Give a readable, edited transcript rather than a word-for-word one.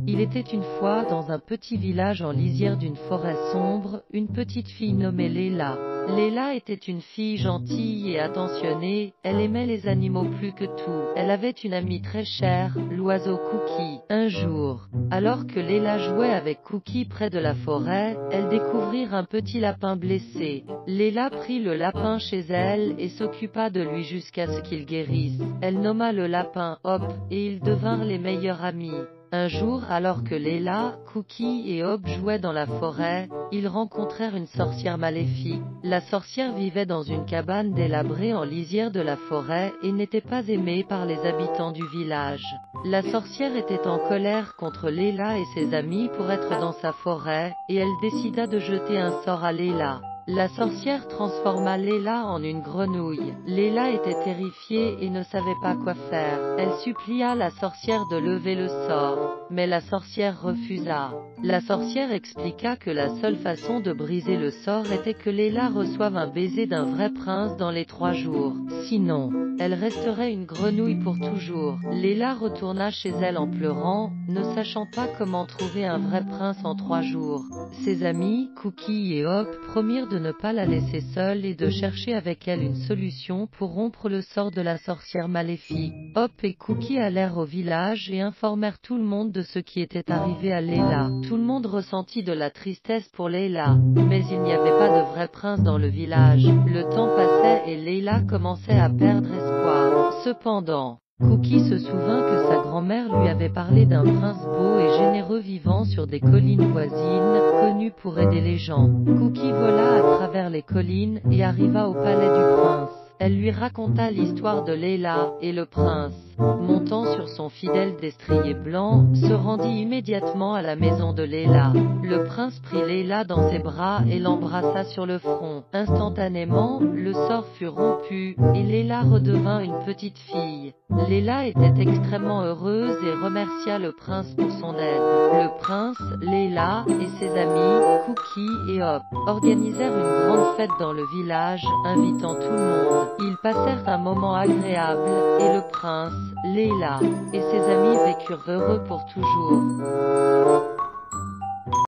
Il était une fois, dans un petit village en lisière d'une forêt sombre, une petite fille nommée Léla. Léla était une fille gentille et attentionnée, elle aimait les animaux plus que tout. Elle avait une amie très chère, l'oiseau Cookie. Un jour, alors que Léla jouait avec Cookie près de la forêt, elles découvrirent un petit lapin blessé. Léla prit le lapin chez elle et s'occupa de lui jusqu'à ce qu'il guérisse. Elle nomma le lapin Hop, et ils devinrent les meilleurs amis. Un jour, alors que Léla, Cookie et Hop jouaient dans la forêt, ils rencontrèrent une sorcière maléfique. La sorcière vivait dans une cabane délabrée en lisière de la forêt et n'était pas aimée par les habitants du village. La sorcière était en colère contre Léla et ses amis pour être dans sa forêt, et elle décida de jeter un sort à Léla. La sorcière transforma Léla en une grenouille. Léla était terrifiée et ne savait pas quoi faire. Elle supplia la sorcière de lever le sort, mais la sorcière refusa. La sorcière expliqua que la seule façon de briser le sort était que Léla reçoive un baiser d'un vrai prince dans les 3 jours. Sinon, elle resterait une grenouille pour toujours. Léla retourna chez elle en pleurant, ne sachant pas comment trouver un vrai prince en 3 jours. Ses amis, Cookie et Hop, promirent de ne pas la laisser seule et de chercher avec elle une solution pour rompre le sort de la sorcière maléfique. Hop et Cookie allèrent au village et informèrent tout le monde de ce qui était arrivé à Léla. Tout le monde ressentit de la tristesse pour Léla, mais il n'y avait pas de vrai prince dans le village. Le temps passait et Léla commençait à perdre espoir. Cependant, Cookie se souvint que sa grand-mère lui avait parlé d'un prince beau et généreux vivant sur des collines voisines, connu pour aider les gens. Cookie vola à travers les collines et arriva au palais du prince. Elle lui raconta l'histoire de Léla, et le prince, montant sur son fidèle destrier blanc, se rendit immédiatement à la maison de Léla. Le prince prit Léla dans ses bras et l'embrassa sur le front. Instantanément, le sort fut rompu, et Léla redevint une petite fille. Léla était extrêmement heureuse et remercia le prince pour son aide. Le prince, Léla, et ses amis, Cookie et Hop, organisèrent une grande fête dans le village, invitant tout le monde. Ils passèrent un moment agréable, et le prince, Léla, et ses amis vécurent heureux pour toujours.